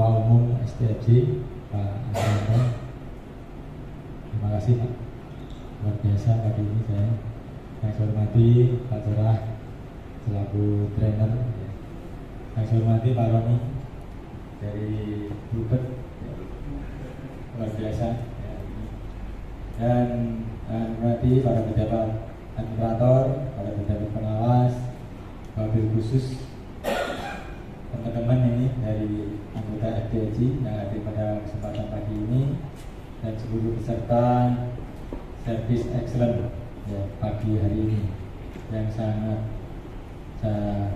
Ketua Umum STFJ Pak Andrianto. Terima kasih Pak, luar biasa pagi ini saya hormati Pak Cerah selaku trainer, saya hormati Pak Roni dari Bluebird, luar biasa, dan hormati para pejabat administrator, para pejabat pengawas, wabil khusus, teman-teman ini dari anggota FDJ yang hadir pada kesempatan pagi ini, dan seluruh peserta service excellent ya, pagi hari ini yang sangat saya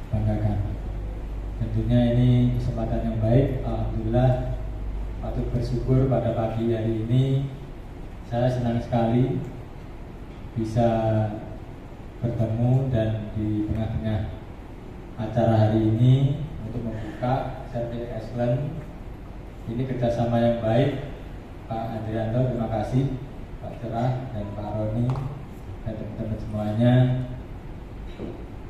banggakan. Tentunya ini kesempatan yang baik. Alhamdulillah, patut bersyukur pada pagi hari ini saya senang sekali bisa bertemu dan di tengah-tengah acara hari ini untuk membuka service excellent. Ini kerjasama yang baik, Pak Andrianto, terima kasih, Pak Cerah dan Pak Roni dan teman-teman semuanya.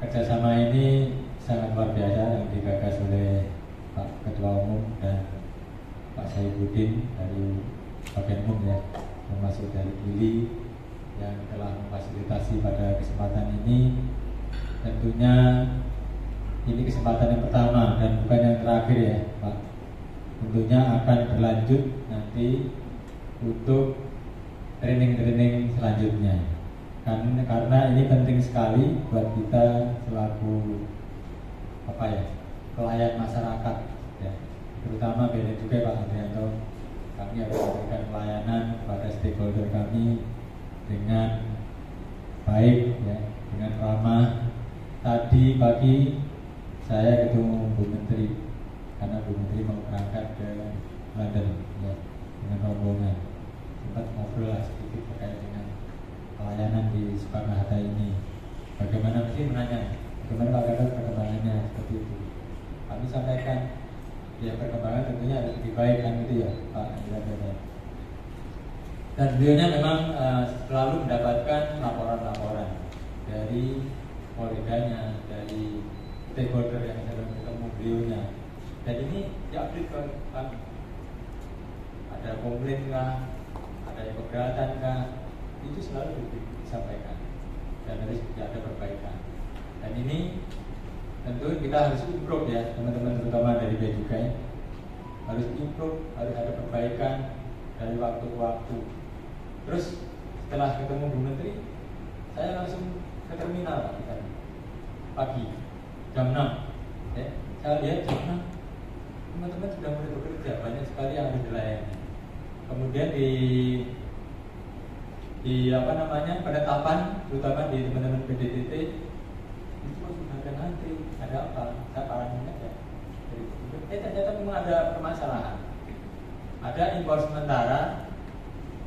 Kerjasama ini sangat luar biasa yang digagas oleh Pak Ketua Umum dan Pak Saifuddin dari bagian umum ya, termasuk dari Gili yang telah memfasilitasi pada kesempatan ini. Tentunya ini kesempatan yang pertama dan bukan yang terakhir ya Pak. Tentunya akan berlanjut nanti untuk training-training selanjutnya. Karena ini penting sekali buat kita selaku pelayan masyarakat ya. Terutama beda juga Pak Andrianto, kami harus memberikan pelayanan kepada stakeholder kami dengan baik ya, dengan ramah. Tadi pagi saya ketemu Bu Menteri karena Bu Menteri mau berangkat ke London ya, dengan rombongan. Sempat ngobrol lah sedikit terkait dengan pelayanan di Soekarno-Hatta ini. Bagaimana sih menanya, bagaimana Pak Gatot perkembangannya seperti itu. Kami sampaikan ya, perkembangan tentunya harus lebih baik kan gitu ya Pak Andrianto. Dan beliaunya memang selalu mendapatkan laporan-laporan dari koleganya, dari stakeholder yang sedang bertemu beliaunya. Dan ini diupdate ke kami. Ada komplain kah, ada yang keberatan kah, itu selalu disampaikan dan harus ada perbaikan. Dan ini tentu kita harus improve ya teman-teman, terutama dari Bea Cukai harus improve, harus ada perbaikan dari waktu ke waktu. Terus setelah ketemu Bu Menteri, saya langsung ke terminal Pak, pagi jam 6 ya. Saya lihat jam 6 teman-teman sudah mulai bekerja, banyak sekali yang ada dilayani. Kemudian di penetapan, terutama di teman-teman PDTT itu sudah ada nanti, ada apa? Saya parangin aja. Ternyata memang ada permasalahan. Ada impor sementara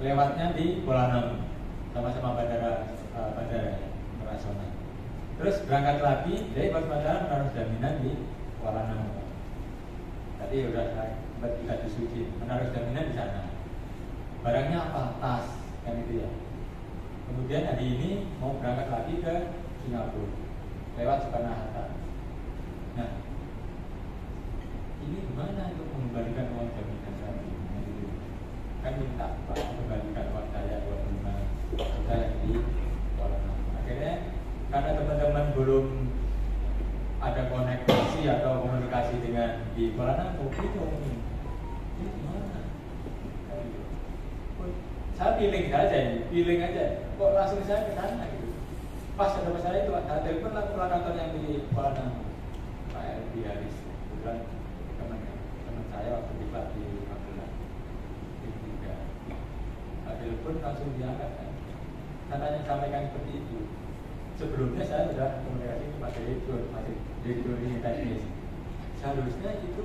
lewatnya di Kuala Namu, sama-sama bandara internasional. Terus berangkat lagi dari impor sementara menaruh jaminan di Kuala Namu. Tadi udah kita diskusi, menaruh jaminan di sana. Barangnya apa? Tas, kan itu ya. Kemudian hari ini mau berangkat lagi ke Singapura lewat Soekarno-Hatta. Nah, ini gimana untuk mengembalikan uang jaminan tadi? Kan minta Pak mengembalikan uang saya 25 juta yang di Kuala Namu. Akhirnya karena teman-teman belum ada koneksi atau komunikasi dengan di Kuala Namu, bingung ini gimana? Saya feeling aja, kok langsung saya ke sana gitu. Pas ada masalah itu, ada telepon lah kantor yang di Kuala Namu, Pak Elvi Haris, kebetulan teman saya waktu di Magelang, juga. Ada telepon langsung diangkat kan. Katanya sampaikan seperti itu. Sebelumnya saya sudah komunikasi ke Pak Direktur ini teknis. Seharusnya itu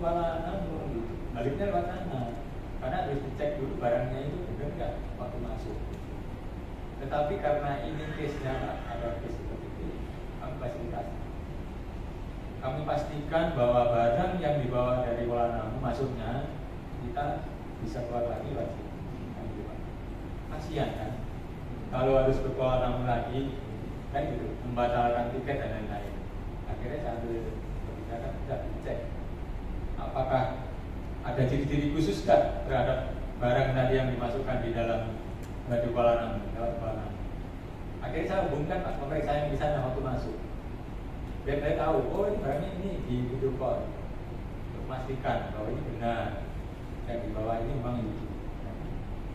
Kuala Namu gitu, baliknya lewat sana. Karena harus dicek dulu barangnya itu benar nggak waktu masuk. Tetapi karena ini case-nya ada case seperti itu, kami fasilitasi. Kami pastikan bahwa barang yang dibawa dari Kuala Namu masuknya kita bisa keluar lagi wajib. Kasihan kan? Kalau harus ke Kuala Namu lagi, kan gitu, membatalkan tiket dan lain-lain. Akhirnya sambil kebijakan tidak dicek ada ciri-ciri khusus kan terhadap barang tadi yang dimasukkan di dalam baju kolam. Akhirnya saya hubungkan Pak pemeriksa yang di sana waktu masuk. Biar saya tahu, oh ini barangnya ini di video call untuk memastikan bahwa ini benar dan di bawah ini memang lucu.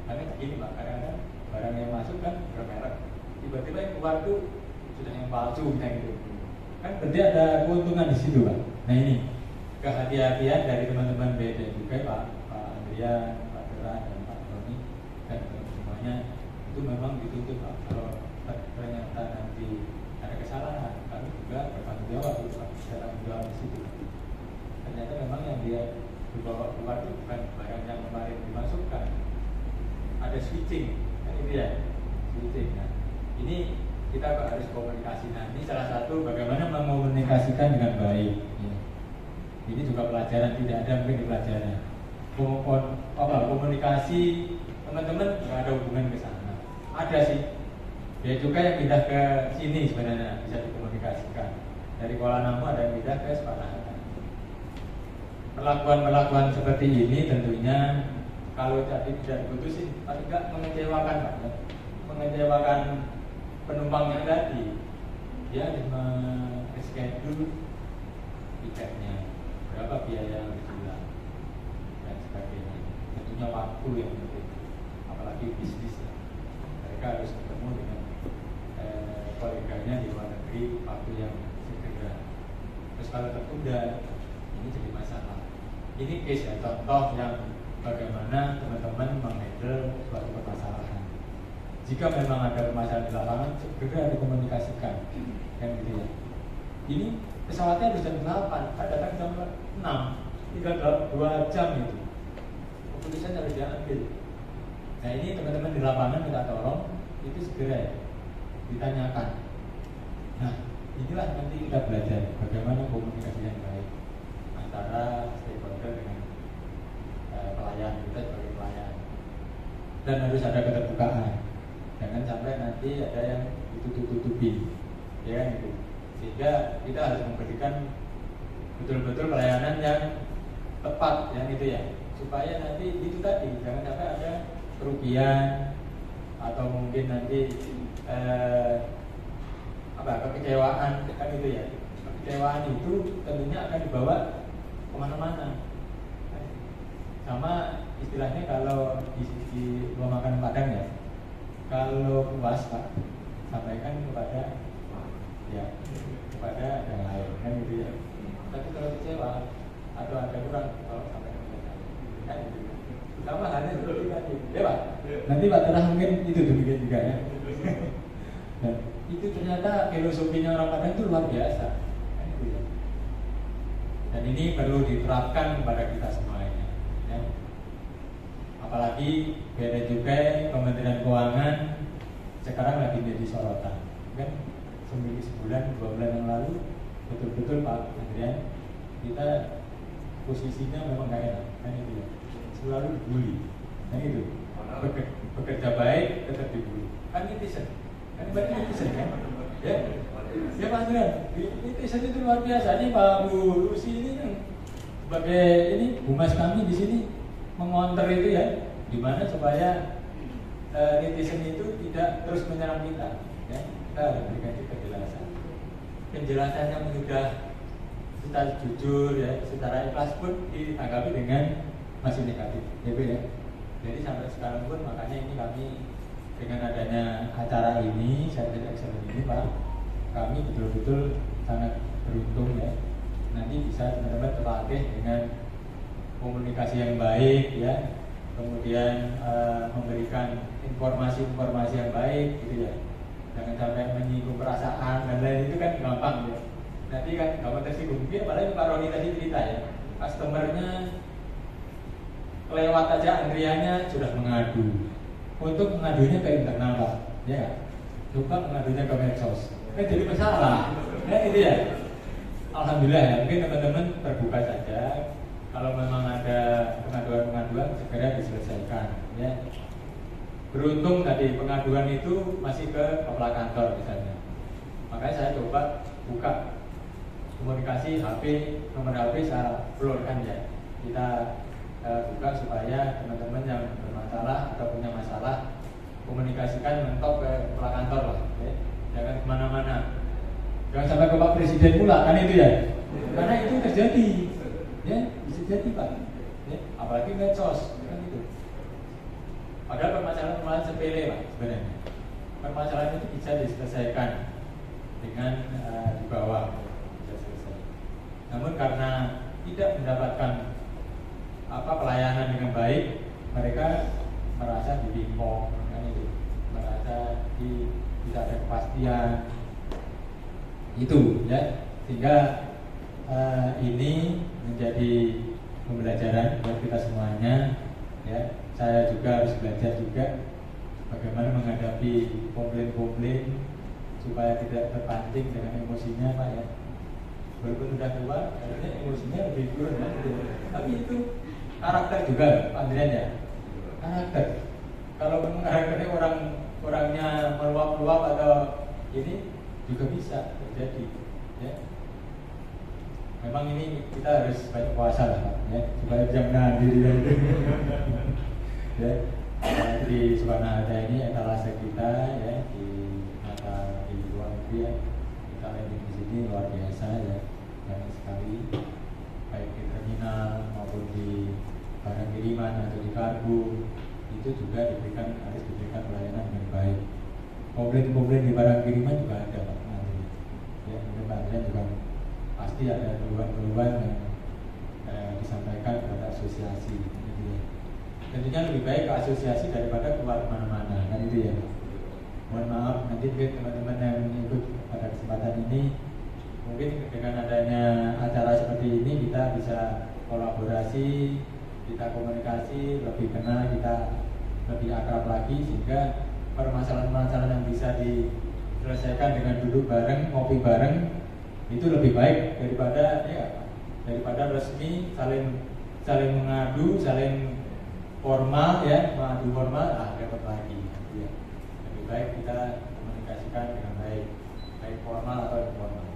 Karena begini Pak, kadang-kadang barang yang masuk kan bermerek, tiba-tiba yang keluar tuh sudah yang palsu gitu. Kan berarti ada keuntungan di situ Pak. Nah ini kehati-hatian dari teman-teman BD juga Pak Andrian, Pak Gerah, dan Pak Tony dan semuanya itu memang dituntut Pak. Kalau ternyata nanti ada kesalahan, kami juga bertanggung jawab Pak. Bertanggung jawab di situ. Ternyata memang yang dia dibawa keluar itu bukan barang yang kemarin dimasukkan. Ada switching, kan itu ya, switching. Nah, ini kita harus komunikasi. Nah, ini salah satu bagaimana mengkomunikasikan dengan baik. Ini juga pelajaran, tidak ada mungkin di pelajaran. Komunikasi teman-teman nggak ada hubungan ke sana. Ada sih. Ya juga yang pindah ke sini sebenarnya bisa dikomunikasikan. Dari Kuala Namu ada yang pindah ke Sepanahatan. Perlakuan seperti ini tentunya kalau tadi tidak diputusin, paling nggak mengecewakan Pak. Mengecewakan penumpang yang tadi. Dia harus reschedule tiketnya, berapa biaya yang dijual dan sebagainya. Tentunya waktu yang penting, apalagi bisnis ya. Mereka harus ketemu dengan koleganya di luar negeri waktu yang segera. Terus kalau tertunda, ini jadi masalah. Ini case ya, contoh yang bagaimana teman-teman menghandle suatu permasalahan. Jika memang ada permasalahan di lapangan, segera dikomunikasikan, kan gitu ya. Ini pesawatnya harus jam 8, kan datang jam 6, tinggal 2 jam itu. Keputusan harus diambil. Nah ini teman-teman di lapangan minta tolong, itu segera ya, ditanyakan. Nah inilah nanti kita belajar bagaimana komunikasi yang baik antara stakeholder dengan pelayan, kita sebagai pelayan. Dan harus ada keterbukaan. Jangan sampai nanti ada yang ditutup-tutupi, ya kan gitu. Sehingga kita harus memberikan betul-betul pelayanan yang tepat, yang itu ya. Supaya nanti itu tadi jangan sampai ada kerugian atau mungkin nanti kekecewaan, kan itu ya. Kekecewaan itu tentunya akan dibawa kemana-mana. Sama istilahnya kalau di rumah makan Padang ya, kalau puas Pak, sampaikan kepada yang lain, kan gitu ya. Tapi kalau kecewa atau ada kurang, kalau sampaikan kepada saya, kan gitu. Sama halnya seperti tadi, ya Pak. Nanti Pak Terah mungkin itu demikian juga ya. Dan itu ternyata filosofinya orang Padang itu luar biasa, kan gitu ya. Dan ini perlu diterapkan kepada kita semuanya. Ya. Apalagi beda juga Kementerian Keuangan sekarang lagi menjadi sorotan, kan sebulan 2 bulan yang lalu betul-betul Pak Andrian kita posisinya memang gak enak, kan itu ya, selalu dibully, kan itu bekerja baik tetap dibully, kan netizen, kan berarti netizen kan, ya Pak Andrian, netizen itu luar biasa. Ini Pak Bu Lucy ini yang sebagai ini humas kami di sini mengonter itu ya, gimana supaya netizen itu tidak terus menyerang kita, ya. Kita harus berikan kejelasan. Penjelasannya mudah, secara jujur ya, secara ikhlas pun ditanggapi dengan masih negatif, ya. Jadi sampai sekarang pun makanya ini kami dengan adanya acara ini, saya excellent ini Pak, kami betul-betul sangat beruntung ya. Nanti bisa teman-teman terlatih dengan komunikasi yang baik ya, kemudian memberikan informasi-informasi yang baik gitu ya. Jangan sampai menyinggung perasaan dan lain itu kan gampang ya. Nanti kan gampang tersinggung. Mungkin apalagi Pak Roni tadi cerita ya, customernya lewat aja antriannya sudah mengadu. Untuk mengadunya ke internal Pak, ya. Coba mengadunya ke medsos. Jadi masalah. Ya itu ya. Alhamdulillah ya, mungkin teman-teman terbuka saja. Kalau memang ada pengaduan-pengaduan segera diselesaikan ya. Beruntung tadi pengaduan itu masih ke kepala kantor misalnya. Makanya saya coba buka komunikasi HP, nomor HP saya uploadkan ya. Kita buka supaya teman-teman yang bermasalah atau punya masalah komunikasikan mentok ke kepala kantor lah, ya. Jangan kemana-mana, jangan sampai ke Pak Presiden pula kan itu ya, karena itu terjadi, ya bisa jadi Pak, ya. Apalagi medsos kan itu. Padahal permasalahan sepele Pak sebenarnya. Permasalahan itu bisa diselesaikan dengan di bawah bisa selesai. Namun karena tidak mendapatkan pelayanan dengan baik, mereka merasa ditimpong, kan itu, merasa tidak ada kepastian, itu ya, sehingga ini menjadi pembelajaran buat kita semuanya, ya. Saya juga harus belajar juga bagaimana menghadapi komplain-komplain supaya tidak terpancing dengan emosinya Pak ya. Walaupun sudah tua, harusnya emosinya lebih turun ya. Tapi itu karakter juga Pak Andrian ya. Karakter. Kalau memang karakternya orangnya meluap-luap atau ini juga bisa terjadi ya. Memang ini kita harus banyak puasa lah Pak ya, supaya bisa menahan diri ya. Di Soekarno-Hatta ini etalase kita ya, di mata di luar negeri ya, kita landing di sini luar biasa ya, banyak sekali, baik di terminal maupun di barang kiriman atau di kargo, itu juga harus diberikan pelayanan dengan baik. Komplain-komplain di barang kiriman juga ada Pak Andri, ya mungkin Pak Andri juga pasti ada keluhan-keluhan yang disampaikan kepada asosiasi. Tentunya lebih baik ke asosiasi daripada keluar kemana-mana, kan itu ya. Mohon maaf, nanti teman-teman yang ikut pada kesempatan ini, mungkin dengan adanya acara seperti ini kita bisa kolaborasi, kita komunikasi, lebih kenal, kita lebih akrab lagi, sehingga permasalahan-permasalahan yang bisa diselesaikan dengan duduk bareng, ngopi bareng, itu lebih baik daripada resmi saling mengadu, saling formal ya, mengadu formal, repot lagi ya. Lebih baik kita komunikasikan dengan baik formal atau informal.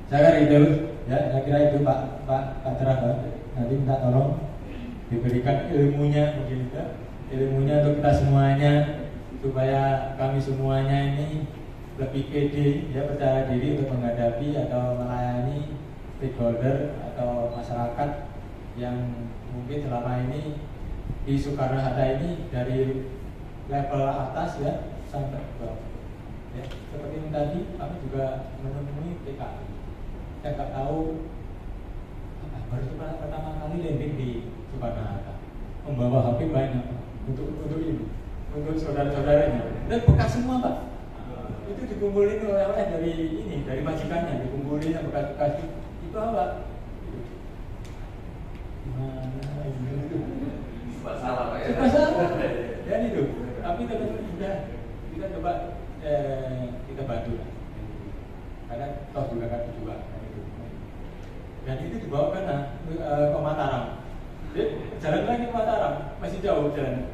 Saya kira itu ya, saya kira itu Pak Terah, nanti minta tolong diberikan ilmunya mungkin juga, ilmunya untuk kita semuanya, supaya kami semuanya ini lebih pede ya, percaya diri untuk menghadapi atau melayani stakeholder atau masyarakat yang mungkin selama ini di Soekarno-Hatta ini dari level atas ya sampai ke bawah. Ya, seperti yang tadi kami juga menemui PKI. Saya nggak tahu baru pertama kali landing di Soekarno-Hatta, membawa HP banyak untuk ini, untuk saudara-saudaranya. Dan bekas semua Pak. Itu dikumpulin oleh dari majikannya, dikumpulin bekas-bekas itu apa? Masalah Pak ya. Masalah. Dan itu. Tapi kita coba kita bantu lah. Karena toh juga kan dijual. Dan itu dibawa ke Mataram. Jadi jalan lagi ke Mataram, masih jauh jalan.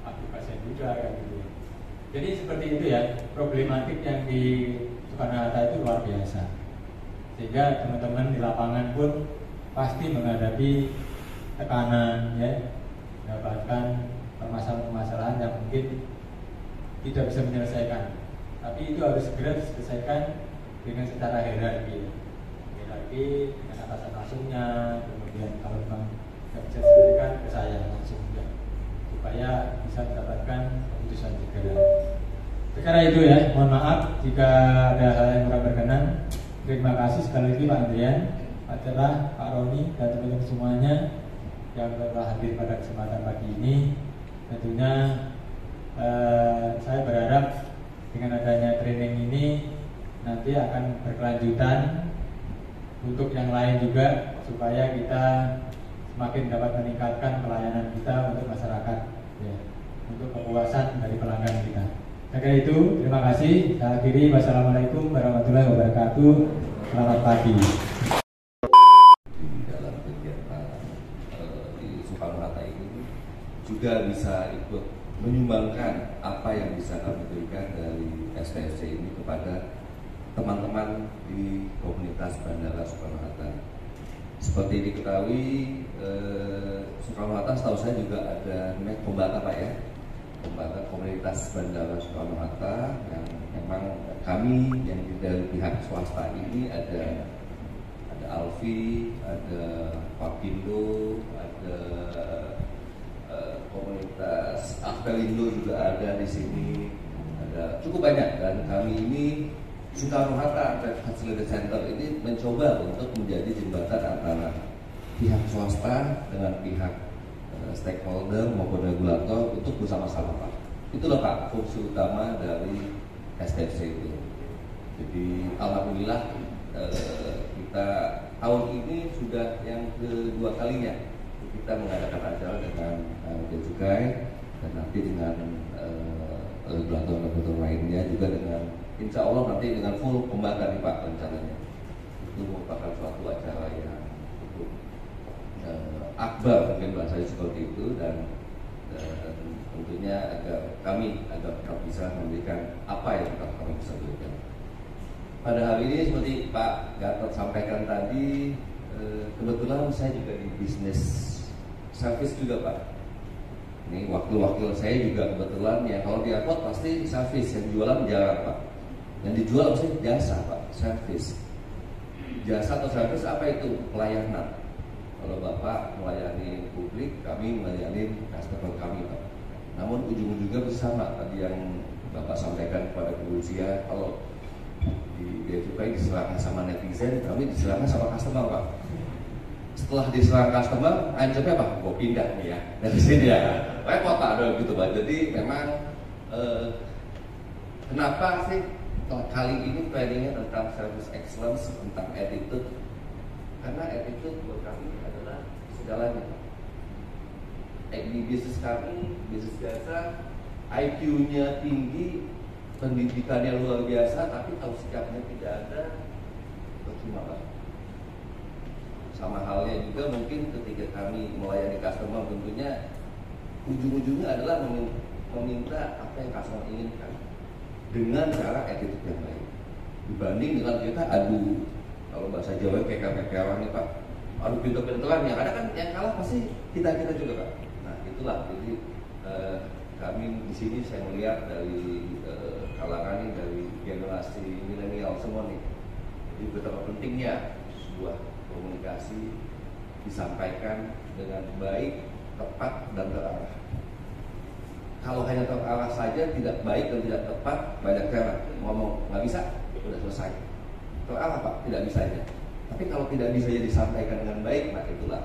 Aplikasi juga kan gitu. Jadi seperti itu ya, problematik yang di Soekarno-Hatta itu luar biasa. Sehingga teman-teman di lapangan pun pasti menghadapi tekanan ya, mendapatkan permasalahan-permasalahan yang mungkin tidak bisa menyelesaikan. Tapi itu harus segera diselesaikan dengan secara hierarki dengan atasan langsungnya, kemudian kalau memang tidak bisa diselesaikan ke saya langsung ya, supaya bisa mendapatkan keputusan segera. Sekarang itu ya, mohon maaf jika ada hal yang kurang berkenan. Terima kasih sekali lagi Pak Andrian, Pak Cerah, Pak Roni, dan teman-teman semuanya yang telah hadir pada kesempatan pagi ini. Tentunya saya berharap dengan adanya training ini nanti akan berkelanjutan untuk yang lain juga, supaya kita semakin dapat meningkatkan pelayanan kita untuk masyarakat ya, untuk kepuasan dari pelanggan kita. Saya itu, terima kasih. Saya akhiri, wassalamualaikum warahmatullahi wabarakatuh. Selamat pagi. Di dalam kegiatan di Soekarno-Hatta ini juga bisa ikut menyumbangkan apa yang bisa kami berikan dari SPSC ini kepada teman-teman di komunitas Bandara Soekarno-Hatta. seperti diketahui Soekarno-Hatta setahu saya juga ada namanya Kombata Pak ya, Kombata Komunitas Bandara Soekarno-Hatta, yang memang kami yang dari pihak swasta ini ada Alfi, ada Papindo, ada komunitas Aspelindo juga ada di sini, ada cukup banyak, dan kami ini Soekarno-Hatta Trade Facility Center ini mencoba untuk menjadi jembatan antara pihak swasta dengan pihak stakeholder maupun regulator untuk bersama-sama Pak. Itulah Pak fungsi utama dari STFC itu. Jadi alhamdulillah kita tahun ini sudah yang kedua kalinya kita mengadakan acara dengan Bea Cukai, dan nanti dengan regulator lainnya juga dengan insya Allah nanti dengan full pembakar nih Pak rencananya. Itu merupakan suatu acara yang cukup akbar mungkin bahasanya seperti itu, dan tentunya agar kami tetap bisa memberikan apa yang tetap kami bisa berikan. Pada hari ini seperti Pak Gatot sampaikan tadi, kebetulan saya juga di bisnis service juga Pak. Ini wakil-wakil saya juga kebetulan ya, kalau di airport pasti service, yang jualan jarang Pak. Yang dijual pasti jasa Pak, service. Jasa atau service apa itu? Pelayanan. Kalau Bapak melayani publik, kami melayani customer kami Pak. Namun ujung-ujungnya bersama tadi yang Bapak sampaikan kepada kepolisian, kalau di Bea Cukai diserahkan sama netizen, kami diserahkan sama customer Pak. Setelah diserang customer, ancamnya apa? Gue pindah nih ya dari sini ya. Repot Pak, ada gitu Pak. Jadi memang kenapa sih kali ini planningnya tentang service excellence, tentang attitude? Karena attitude buat kami adalah segalanya. Di bisnis kami, bisnis jasa, IQ-nya tinggi, pendidikannya luar biasa, tapi kalau sikapnya tidak ada, percuma Pak. Sama halnya juga mungkin ketika kami melayani customer, tentunya ujung-ujungnya adalah meminta apa yang customer inginkan dengan cara attitude yang baik. Dibanding dengan kita adu, kalau bahasa Jawa kayak nih Pak, adu pinter-pinteran, yang ada kan yang kalah pasti kita juga Pak. Nah itulah, jadi kami di sini saya melihat dari kalangan ini, dari generasi milenial semua nih, jadi betapa pentingnya sebuah komunikasi disampaikan dengan baik, tepat, dan terarah. Kalau hanya terarah saja tidak baik dan tidak tepat, banyak cara ngomong nggak bisa, sudah selesai. Terarah Pak, tidak bisa aja. Tapi kalau tidak bisa ya disampaikan dengan baik, nah itulah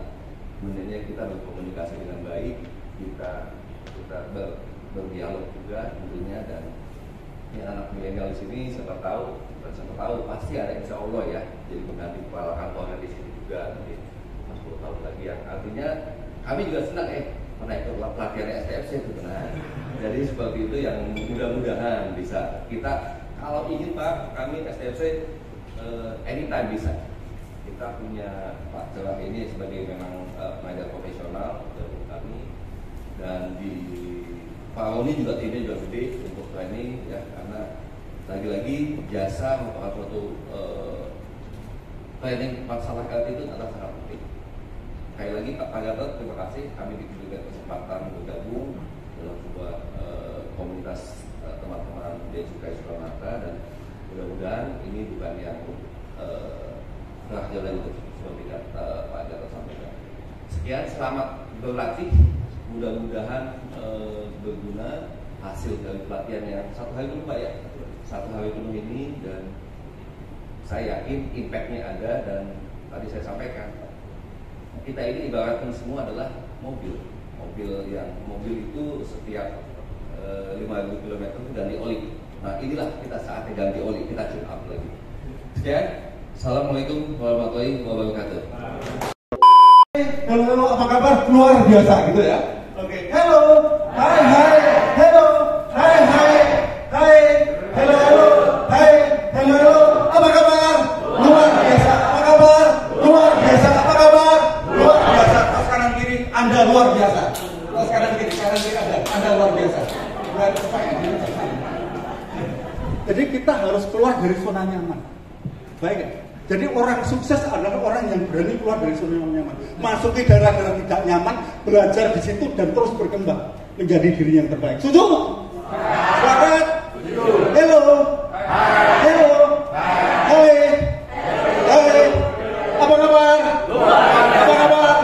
gunanya kita berkomunikasi dengan baik, kita berdialog juga tentunya. Dan yang anak milenial di sini siapa tahu pasti ada insya Allah ya, jadi mengganti kepala kantornya di sini juga nanti 10 tahun lagi, yang artinya kami juga senang menaik ke pelatihan STFC itu. Nah, jadi seperti itu yang mudah-mudahan bisa kita, kalau ingin Pak, kami STFC anytime bisa. Kita punya Pak Cerah ini sebagai memang tenaga profesional dari kami, dan di Pak Roni juga timnya juga gede untuk training ya, karena lagi-lagi jasa merupakan suatu training masalah health itu adalah sangat penting. Sekali lagi Pak Gatot, terima kasih kami diberikan kesempatan bergabung dalam sebuah komunitas teman-teman Bea Cukai Soekarno-Hatta, dan mudah-mudahan ini bukan yang terakhir lagi seperti Pak Gatot sampaikan. Sekian, selamat berlatih, mudah-mudahan berguna hasil dari pelatihan yang 1 hari penuh Pak ya, 1 hari penuh ini, dan saya yakin impactnya ada. Dan tadi saya sampaikan, kita ini ibaratkan semua adalah mobil itu setiap 5.000 km itu ganti oli. Nah inilah kita saatnya ganti oli, kita tune up lagi. Sekian, assalamualaikum warahmatullahi wabarakatuh. Halo, apa kabar? Luar biasa gitu ya. Oke, halo, hai, hello, hai, hello, hello, apa kabar? Luar biasa, apa kabar? Luar biasa, apa kabar? Luar biasa. Tas kanan kiri, Anda luar biasa. Tas kanan kiri Anda luar biasa. Jadi kita harus keluar dari zona nyaman. Baik, Jadi orang sukses adalah orang yang berani keluar dari zona nyaman, masuki daerah-daerah tidak nyaman, belajar di situ dan terus berkembang menjadi diri yang terbaik. Setuju? Sepakat? Hello? Hello? Hai? Hai? Apa kabar? Apa kabar?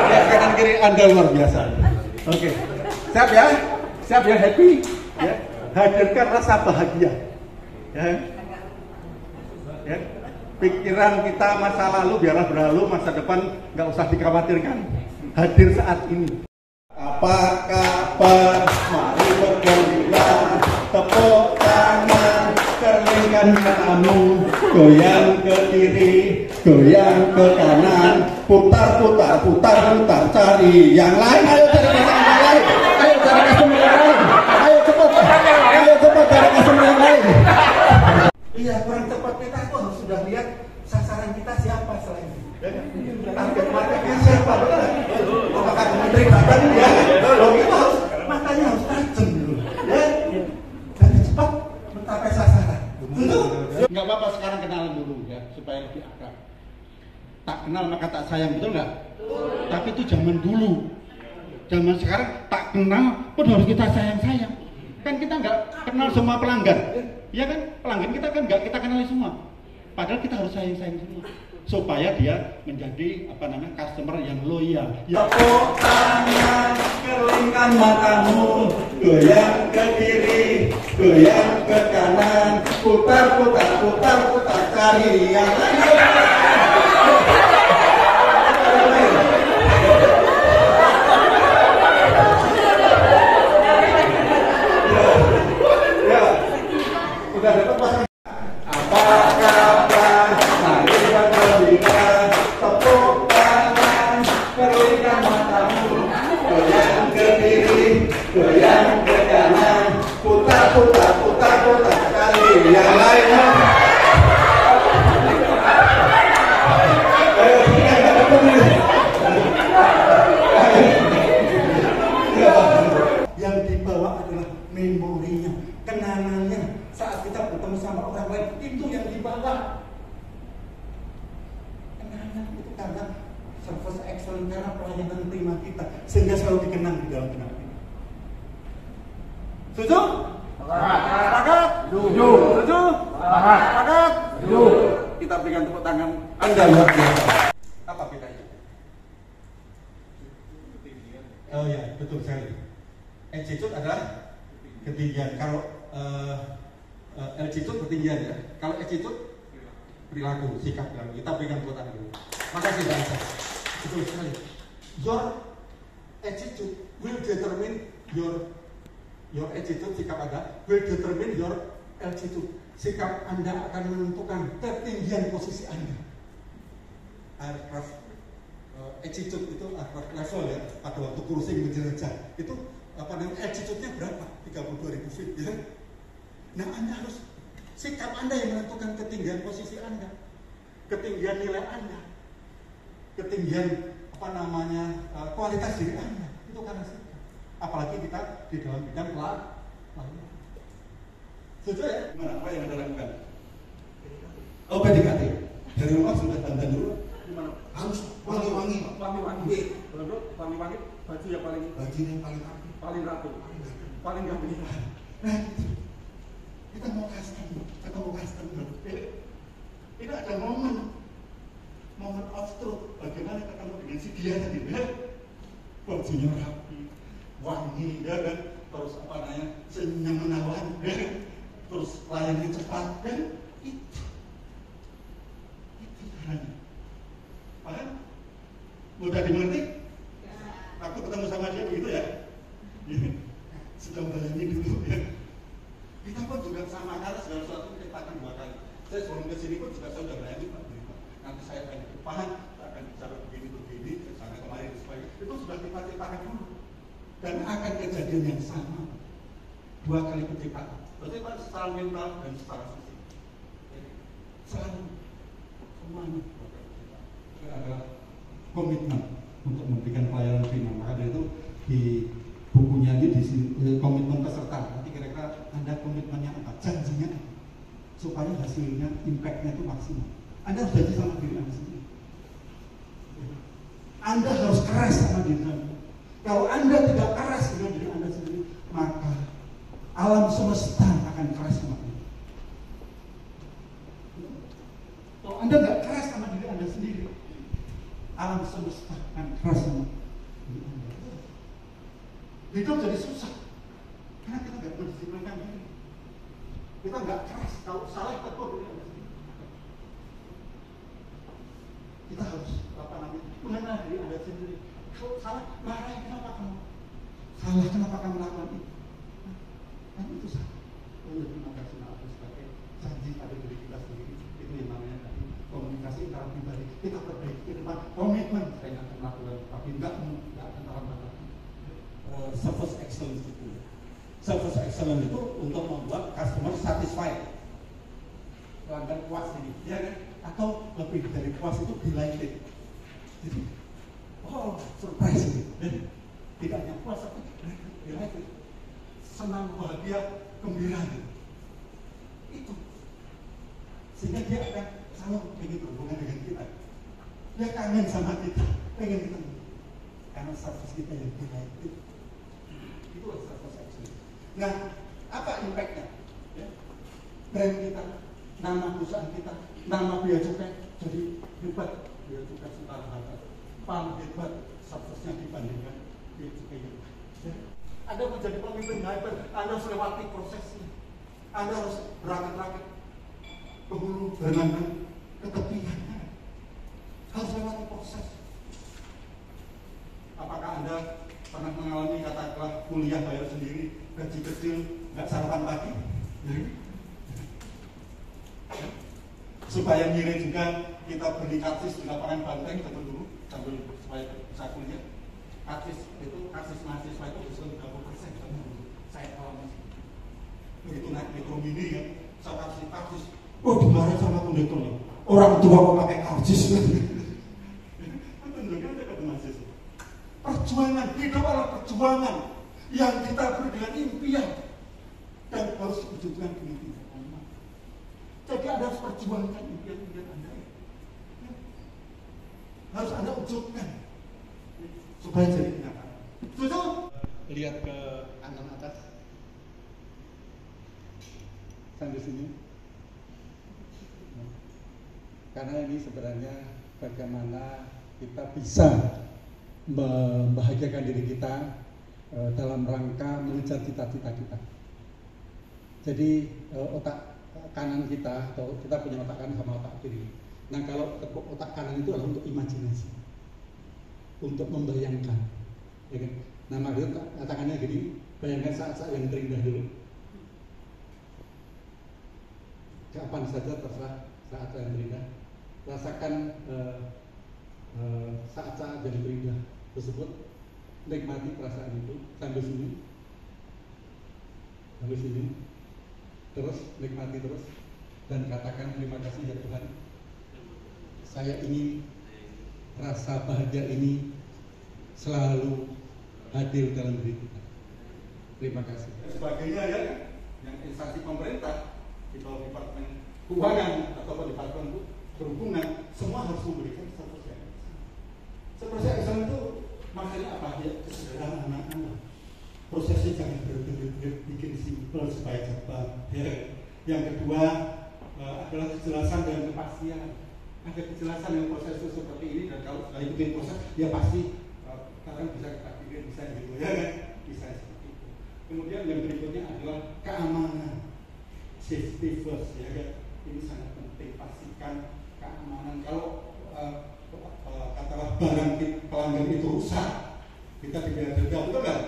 Ya, kanan kiri Anda luar biasa. Oke, siap ya? Siap ya? Happy? Ya. Hadirkan rasa bahagia. Ya. Ya. Pikiran kita masa lalu biarlah berlalu, masa depan nggak usah dikhawatirkan. Hadir saat ini. Apa kabar? Mari bergembira, tepuk tangan, keringkan matamu, goyang ke kiri, goyang ke kanan, putar, putar, putar, putar, cari yang lain. Ayo cari pasangan yang lain. Ayo cari customer yang lain. Ayo cepat. Ayo cepat cari customer yang lain. Iya, kurang cepat kita tuh harus sudah lihat sasaran kita siapa selain itu. Target marketnya siapa, betul? Apakah menteri badan ya? Loh, kita harus matanya harus tajam dulu, ya. Dan cepat mencapai sasaran. Tentu. Nggak apa-apa sekarang kenalan dulu ya, supaya lebih akrab. Tak kenal maka tak sayang, betul nggak? Tapi itu zaman dulu. Zaman sekarang tak kenal pun harus kita sayang-sayang. Kan kita nggak kenal semua pelanggan. Ya kan, pelanggan kita kan nggak kita kenali semua. Padahal kita harus sayang-sayang semua supaya dia menjadi customer yang loyal. Ya, tepuk tangan, keringkan matamu, goyang ke kiri, goyang ke kanan, putar, putar, putar, putar, cari yang lain. Udah dapat pasang. Apa kabar? Mari bergembira, tepuk tangan, keringkan matamu, goyang ke kiri, goyang ke kanan, putar, putar, putar, putar, kali yang lain. Yang dibawa adalah memorinya, kenangannya. Saat kita bertemu sama orang lain, itu yang dibawa. Kenangan itu karena service excellent, karena pelayanan prima kita, sehingga selalu dikenang di dalam benak kita. Setuju? Sepakat? Setuju. Setuju? Sepakat? Setuju. Kita berikan tepuk tangan. Anda luar biasa. Apa bedanya? Oh ya, betul sekali. Attitude adalah ketinggian. Kalau attitude ketinggian ya. Kalau attitude perilaku, sikap perilaku. Kita berikan tepuk tangan dulu. Makasih bangsa. Betul sekali. Your attitude will determine your attitude, sikap Anda will determine your altitude. Sikap Anda akan menentukan ketinggian posisi Anda. Aircraft attitude itu aircraft level ya. Pada waktu cruising menjelajah itu altitude-nya berapa? 32.000 feet ya. Nah, Anda harus, sikap Anda yang menentukan ketinggian posisi Anda, ketinggian nilai Anda, ketinggian kualitas diri Anda. Itu karena sikap. Apalagi kita di dalam bidang pelayanan. Setuju ya? Gimana? Apa yang Anda lakukan? Oh, PDKT. Dari rumah sudah dandan dulu. Gimana? Harus wangi-wangi. Wangi-wangi. Baju yang paling rapi. Paling rapi. Paling rapi. Nah, kita mau customer. Ini ada momen of truth. Bagaimana ketemu dengan si dia tadi, ya? Bajunya rapi, wangi, ya kan? Terus senyum menawan, ya? Terus layannya cepat, kan? Itu caranya. Paham? Mudah dimengerti? Aku ketemu sama dia begitu ya? Sedang bayangin dulu ya. Kita pun juga sama, karena segala sesuatu kita akan 2 kali. Saya sebelum kesini pun juga saya sudah bayangin Pak. Nanti saya akan ke depan, saya akan bicara begini, sampai kemarin supaya itu sudah kita ciptakan dulu. Dan akan kejadian yang sama 2 kali penciptaan. Berarti Pak secara mental dan secara fisik. Selalu semuanya ada komitmen untuk memberikan pelayanan prima. Maka dari itu di bukunya ini di komitmen peserta. Nanti kira-kira Anda komitmennya apa? Janjinya apa? Supaya hasilnya, impact-nya itu maksimal. Anda harus janji sama diri Anda sendiri. Anda harus keras sama diri Anda. Kalau Anda tidak keras dengan diri Anda sendiri, maka alam semesta akan keras sama Anda. Kalau Anda nggak keras sama diri Anda sendiri, alam semesta akan keras sama diri Anda. Hidup jadi susah karena kita nggak mendisiplinkan diri. Kita nggak keras. Kalau salah tegur diri Anda sendiri. Kita harus mengenal diri Anda sendiri. Kalau salah, marah kenapa kamu? Salah kenapa kamu melakukan itu? Kan itu salah. Terima kasih aku sebagai janji pada diri kita sendiri. Itu yang namanya tadi komunikasi antara pribadi. Kita perbaiki ke depan, komitmen. Saya akan melakukan, tapi nggak akan terlambat. Service excellence itu. Service excellence itu untuk membuat customer satisfied. Pelanggan puas ini, ya kan? Atau lebih dari puas itu delighted. Jadi, oh surprise ini. Tidak hanya puas tapi delighted. Senang, bahagia, gembira gitu. Itu. Sehingga dia akan selalu ingin berhubungan dengan kita. Dia kangen sama kita, pengen ketemu. Karena service kita yang delighted. Itu service excellence. Nah, apa impact-nya? Ya. Brand kita, nama perusahaan kita, nama Bea Cukai jadi hebat. Bea Cukai setara harga paling hebat service-nya dibandingkan Bea Cukai yang ya. Anda menjadi pemimpin hebat, Anda harus lewati prosesnya. Anda harus berakit-rakit ke hulu, berenang ke tepian. Harus lewati proses. Apakah Anda pernah mengalami katakanlah kuliah bayar sendiri, gaji kecil, nggak sarapan pagi? Supaya mirip juga kita beli karcis di lapangan banteng betul dulu sambil supaya bisa kuliah. Karcis itu karcis mahasiswa itu diskon 30%. Saya alami. Begitu naik metro mini kan, saya karcis. Oh dimarahin sama kondektornya. Orang tua kok pakai karcis? Perjuangan hidup adalah perjuangan yang kita beri dengan impian dan harus diwujudkan dengan impian. Jadi Anda harus perjuangkan impian-impian Anda. Ya. Harus Anda wujudkan supaya jadi kenyataan. Setuju? Lihat ke kanan atas. Sampai sini. Karena ini sebenarnya bagaimana kita bisa membahagiakan diri kita dalam rangka mengejar cita-cita kita. Jadi otak kanan kita, atau kita punya otak kanan sama otak kiri. Nah kalau otak kanan itu adalah untuk imajinasi, untuk membayangkan, ya kan? Nah Mario tangannya gini, bayangkan saat-saat yang terindah dulu. Kapan saja terserah saat yang terindah. Rasakan saat-saat yang terindah tersebut, nikmati perasaan itu sampai sini, terus nikmati terus dan katakan terima kasih ya Tuhan. Saya ingin rasa bahagia ini selalu hadir dalam diri kita. Terima kasih. Sebagainya ya, yang instansi pemerintah di bawah Departemen Keuangan atau Departemen Perhubungan semua harus memberikan service excellence itu. Makanya apa? Ya kesederhanaan. Prosesnya jangan berbelit-belit, bikin simpel supaya cepat. Ya. Yang kedua adalah kejelasan dan kepastian. Ada kejelasan yang proses itu seperti ini, dan kalau sudah ikutin proses, ya pasti sekarang bisa kita pikir bisa gitu ya, bisa seperti itu. Kemudian yang berikutnya adalah keamanan, safety first ya kan. Ini sangat penting, pastikan keamanan. Kalau katakanlah barang pelanggan itu rusak, kita tidak ada, betul nggak?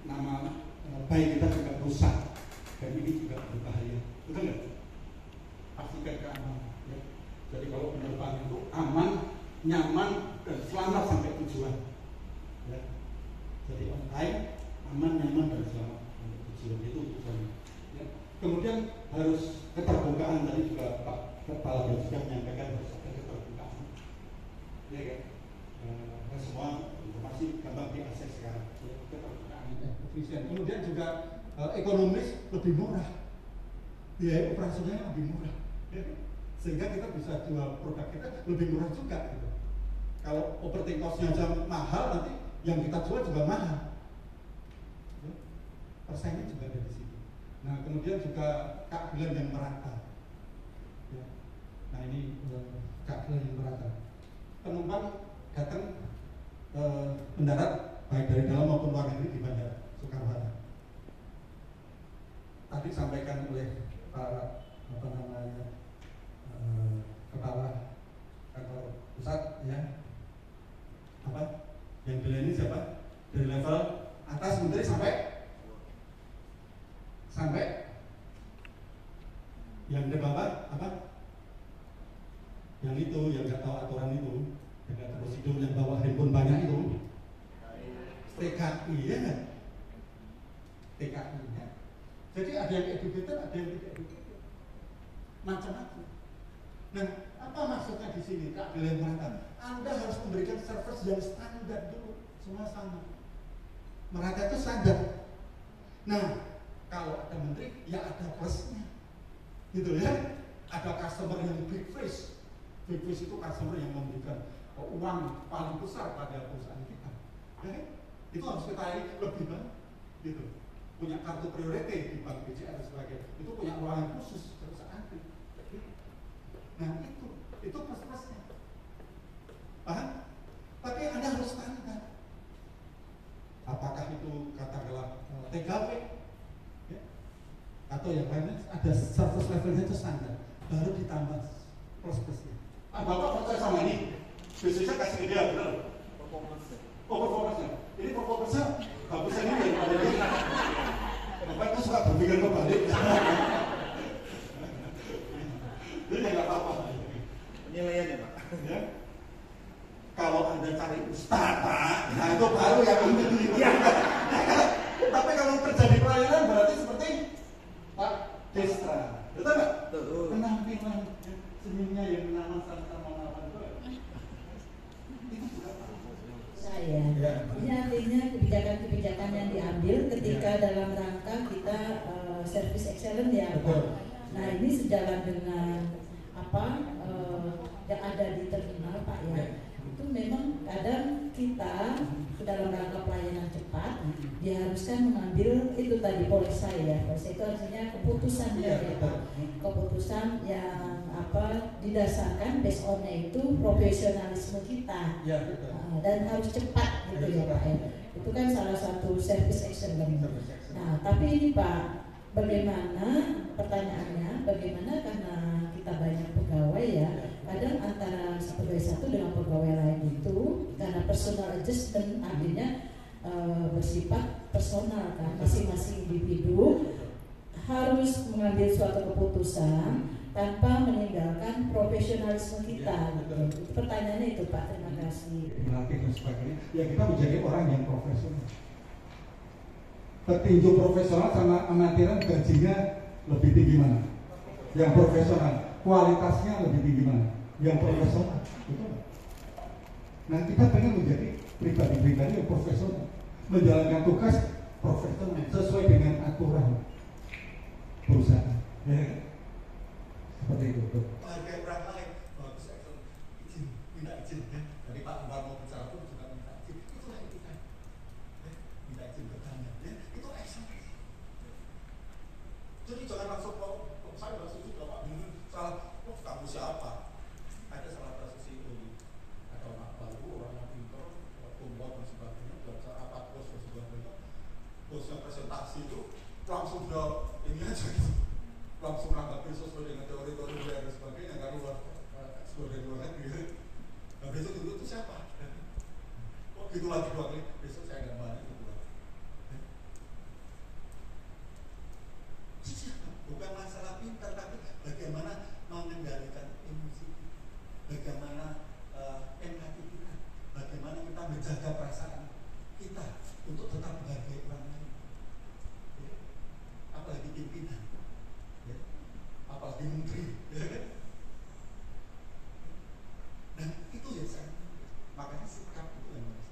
Nama baik kita juga rusak, dan ini juga berbahaya, betul nggak? Pastikan keamanan. Ya. Jadi kalau penerbangan itu aman, nyaman, dan selamat sampai tujuan. Ya. Jadi on time, aman, nyaman, dan selamat sampai tujuan itu tujuannya. Ya. Kemudian harus keterbukaan, tadi juga Pak Kepala Bea Cukai menyampaikan harus ada keterbukaan. Ya kan? Semua informasi gampang diakses sekarang. Keterbukaan, efisien. Kemudian juga ekonomis lebih murah, biaya operasionalnya lebih murah. Ya kan? sehingga kita bisa jual produk kita lebih murah juga gitu. Kalau operating cost-nya aja mahal, nanti yang kita jual juga mahal. Persaingan juga ada di situ. Nah, kemudian juga keadilan yang merata. Ya. Nah, ini keadilan yang merata. Penumpang datang mendarat baik dari dalam maupun luar negeri di Bandara Soekarno-Hatta. Tadi disampaikan oleh para kepala kantor pusat, ya, yang dilayani siapa? Dari level atas menteri sampai yang di bawah yang itu, yang nggak tahu aturan itu, yang nggak tahu prosedur, yang bawa handphone banyak itu, TKI, ya kan? TKI, ya. Jadi ada yang educated, ada yang tidak educated, macam-macam. Nah, apa maksudnya di sini? Keadilan merata. Anda harus memberikan service yang standar dulu, semua sama. Merata itu standar. Nah, kalau ada menteri, ya ada plusnya, gitu ya. Ada customer yang big fish. Big fish itu customer yang memberikan uang paling besar pada perusahaan kita. Ya, itu harus kita lebih banyak, gitu. Punya kartu priority di bank BCA dan sebagainya. Itu punya uang yang khusus, terus antri. Nah, itu plus-plusnya. Paham? Tapi Anda harus standar. Apakah itu katakanlah TKP, ya? Atau yang lainnya, ada service levelnya itu standar, baru ditambah plus-plusnya. Bapak percaya sama ini? Biasanya kasih dia benar. Performance-nya. Ini performance-nya bagusnya ini yang ada ini. Bapak itu suka berpikir kebalik. Jadi nggak apa-apa. Penilaiannya, Pak. Ya. Kalau Anda cari ustadz, Pak, nah itu baru yang ini. Ya. Tapi kalau terjadi pelayanan berarti seperti Pak Destra, betul nggak? Betul. Penampilan senyumnya yang menawan sama menawan itu juga saya. Ini artinya kebijakan-kebijakan yang diambil ketika dalam rangka kita service excellent ya, Pak. Nah, ini sejalan dengan apa yang ada di terminal, Pak, ya. Itu memang kadang kita dalam rangka pelayanan cepat diharuskan mengambil itu tadi polisa ya. Polisa itu artinya keputusan ya, Pak. Keputusan yang didasarkan based on-nya itu profesionalisme kita. Ya, betul. Dan harus cepat gitu ya, Pak. Itu kan salah satu service excellent. Nah, tapi ini Pak, bagaimana pertanyaannya? Bagaimana karena kita banyak pegawai ya, kadang antara pegawai satu dengan pegawai lain itu karena personal adjustment artinya bersifat personal kan, masing-masing individu harus mengambil suatu keputusan tanpa meninggalkan profesionalisme kita. Itu pertanyaannya itu Pak. Terima kasih. Melatih dan sebagainya. Ya kita menjadi orang yang profesional. Petinju profesional sama amatiran gajinya lebih tinggi mana? Yang profesional, kualitasnya lebih tinggi mana? Yang profesional, betul. Nah kita pengen menjadi pribadi-pribadi yang profesional, menjalankan tugas profesional sesuai dengan aturan perusahaan. Ya. Seperti itu. Harga orang lain, bagus, izin, minta izin. Ya. Jadi Pak Umar mau bicara pun juga minta izin. Itulah etika. Ya. Minta izin bertanya. Ya. Itu excellence. Jadi jangan langsung saya nggak setuju Bapak bingung salah. Kamu siapa? Ada salah satu CEO atau anak baru, orang yang pintar, pembuat dan sebagainya, baca apa bos dan sebagainya. Bosnya presentasi itu langsung udah ini aja gitu. Langsung nanggapi sesuai dengan teori-teori dan sebagainya, nggak luar sebagai luar negeri. Nah besok itu siapa? Oh gitu lagi 2 kali, besok saya nggak balik gitu lagi. Bukan masalah pintar, tapi bagaimana mengendalikan emosi, bagaimana empati kita, bagaimana kita menjaga perasaan kita untuk tetap menghargai orang lain. Ya. Apalagi pimpinan. Ya. Apalagi menteri, ya kan? Dan itu yang saya makanya sikap itu yang harus.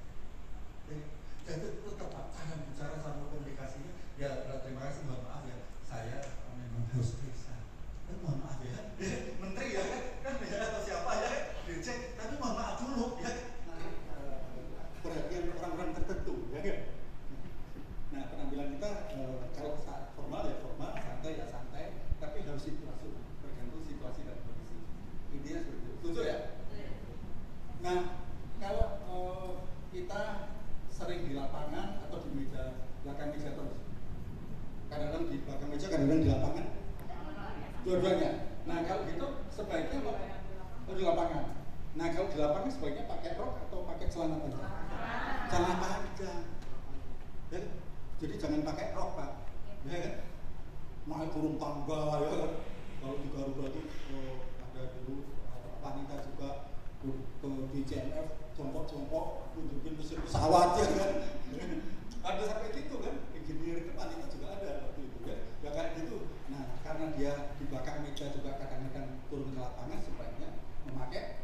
Nah, kalau kita sering di lapangan atau di meja belakang meja terus, kadang-kadang di belakang meja, kadang-kadang di lapangan, dua-duanya. Nah kalau gitu sebaiknya di lapangan. Nah kalau di lapangan sebaiknya pakai rok atau pakai celana panjang? Celana panjang. Ya, jadi jangan pakai rok Pak. Ya kan? Naik turun tangga ya kan? Kalau di Garuda itu ada dulu wanita juga di CMF jongkok-jongkok tunjukin mesin pesawat ya kan? Ada sampai gitu kan? Engineer ke wanita juga ada waktu itu ya. Ya kayak gitu. Nah karena dia di belakang meja juga kadang-kadang turun ke lapangan, sebaiknya memakai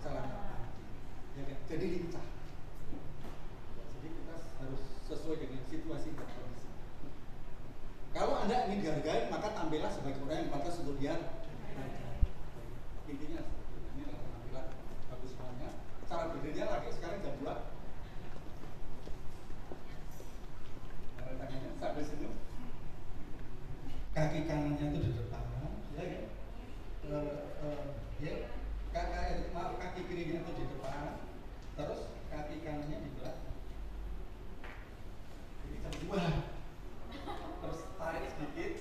celana panjang. Ya kan? Jadi lincah. Jadi kita harus sesuai dengan situasi dan kondisi. Kalau Anda ingin dihargai, maka tampillah sebagai orang yang pantas untuk dihargai. Intinya ini adalah penampilan bagus semuanya. Cara berdirinya lagi sekarang jam 2. Tangannya sampai senyum. Kaki kanannya itu di depan, ya kan? Kaki kirinya itu di depan, terus kaki kanannya di belakang. Jadi jam 2. Terus tarik sedikit,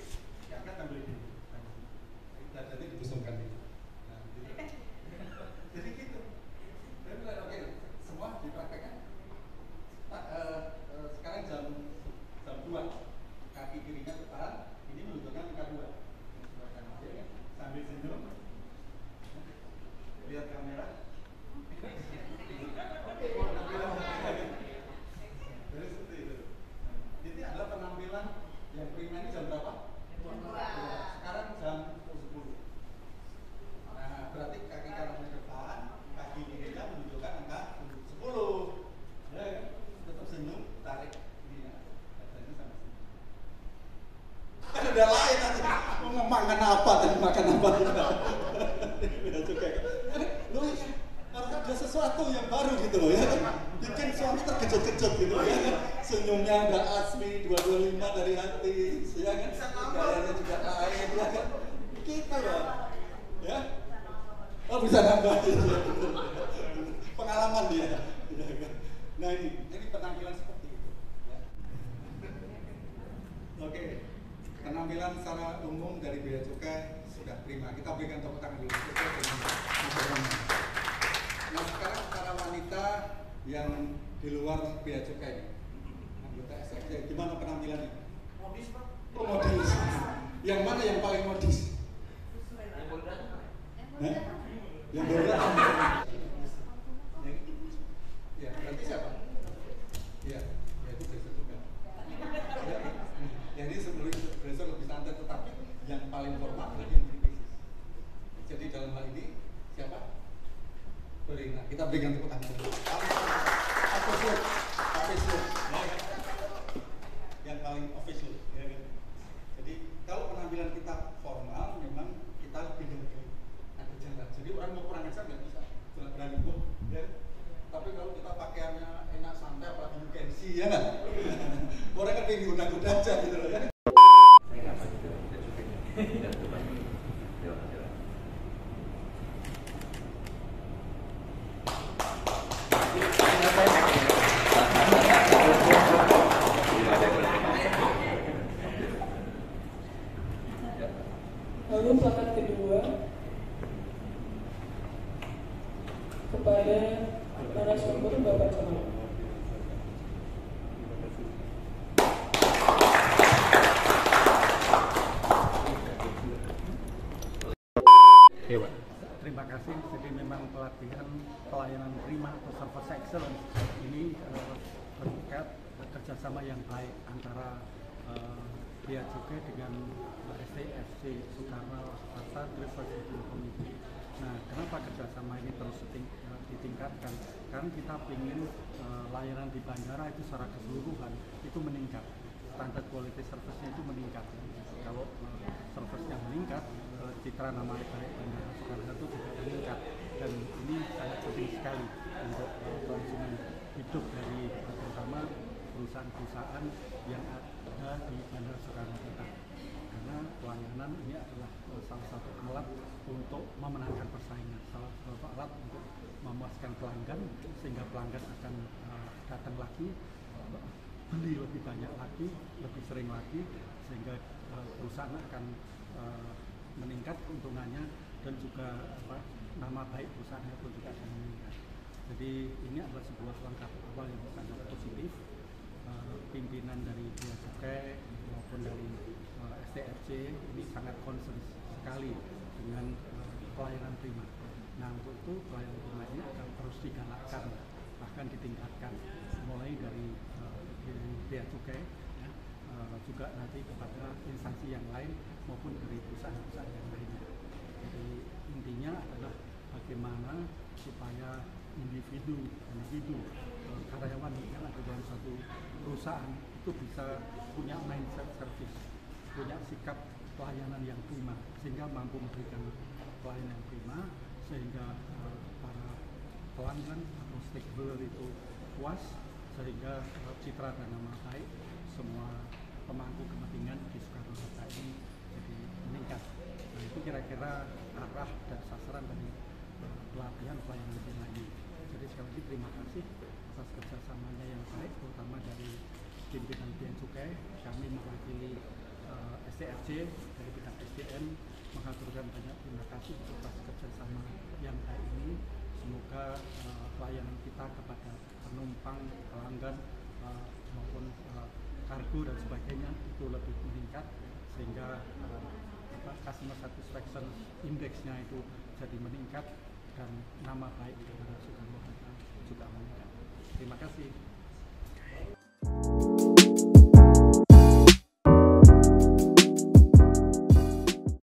angkat ambil dulu. Jadi dibusungkan gitu. Nah, gitu. Jadi gitu. Oke, semua dipraktekkan. Sekarang jam 2, kaki kirinya depan, ini menunjukkan angka 2. Sambil senyum, lihat kamera. Oke, jadi seperti itu. Ini adalah penampilan yang prima ini jam berapa? Jam 2. Sekarang jam 10. Nah, berarti kaki kanannya depan, kaki kirinya menunjukkan angka 10. Ya, tetap senyum, tarik ini ya. Katanya sama sini. Kan udah lain nanti. Mau makan apa tadi, makan apa juga. Udah juga. Loh ya, harus ada sesuatu yang baru gitu loh ya. Bikin suami terkejut-kejut gitu ya kan. Senyumnya udah asli 225 dari hati, ya kan. Gayanya juga lain ya kan. Gitu loh. Ya. Oh bisa nambah gitu. Pengalaman dia. Ya kan? Nah ini penampilan seperti itu. Ya. Oke, penampilan secara umum dari Bea Cukai sudah prima. Kita berikan tepuk tangan dulu. Nah sekarang para wanita yang di luar Bea Cukai, anggota SXJ, gimana penampilannya? Modis Pak. Oh modis. Yang mana yang paling modis? Yang baru datang. Yang baru datang. Ya, berarti siapa? Iya, ya itu Blazer juga. Ya, ini sebelum Blazer lebih santai, tetapi yang paling formal adalah yang kritis. Jadi dalam hal ini siapa? Berina. Kita berikan tepuk tangan dulu. Official. Yang paling official. Ya, kan? Jadi kalau penampilan kita formal, memang kita lebih dari ada jalan. Jadi orang mau kurang ajar nggak bisa. Jangan berani kok. Ya. Tapi kalau kita pakaiannya enak santai, apalagi you can see ya kan? Orang kan pengen kuda-kuda aja gitu loh ya. Lalu plakat kedua kepada narasumber Bapak Camat. Terima kasih. Jadi memang pelatihan pelayanan prima atau service excellence ini berkat kerjasama yang baik antara Bea Cukai dengan STFC Soekarno Hatta Trade Committee. Nah, kenapa kerjasama ini terus ditingkatkan? Karena kita ingin layanan di bandara itu secara keseluruhan itu meningkat, standar quality service-nya itu meningkat. Kalau service-nya meningkat, citra nama baik bandara Soekarno Hatta juga meningkat, dan ini sangat penting sekali untuk kelangsungan hidup dari terutama perusahaan-perusahaan yang ada di Bandara Soekarno Hatta. Karena pelayanan ini adalah salah satu alat untuk memenangkan persaingan, salah satu alat untuk memuaskan pelanggan, sehingga pelanggan akan datang lagi, beli lebih banyak lagi, lebih sering lagi, sehingga perusahaan akan meningkat keuntungannya, dan juga nama baik perusahaannya pun juga akan meningkat. Jadi ini adalah sebuah langkah awal yang sangat positif. Pimpinan dari Bea Cukai maupun dari STRC ini sangat concern sekali dengan pelayanan prima. Nah, untuk itu pelayanan prima ini akan terus digalakkan, bahkan ditingkatkan, mulai dari Bea Cukai, ya, juga nanti kepada instansi yang lain maupun dari perusahaan-perusahaan yang lainnya. Jadi intinya adalah bagaimana supaya individu karyawan yang ada dalam satu perusahaan itu bisa punya mindset service, punya sikap pelayanan yang prima, sehingga mampu memberikan pelayanan yang prima, sehingga para pelanggan atau stakeholder itu puas, sehingga citra dan nama baik semua pemangku kepentingan di Soekarno-Hatta ini jadi meningkat. Nah, itu kira-kira arah dan sasaran dari pelatihan pelayanan prima ini. Jadi sekali lagi terima kasih atas kerjasamanya yang baik, terutama dari pimpinan Bea Cukai. Kami mewakili STRC dari bidang SDM mengaturkan banyak terima kasih atas kerjasama yang baik ini. Semoga pelayanan kita kepada penumpang, pelanggan maupun kargo dan sebagainya itu lebih meningkat, sehingga customer satisfaction index-nya itu jadi meningkat, dan nama baik dari Soekarno-Hatta juga meningkat. Terima kasih.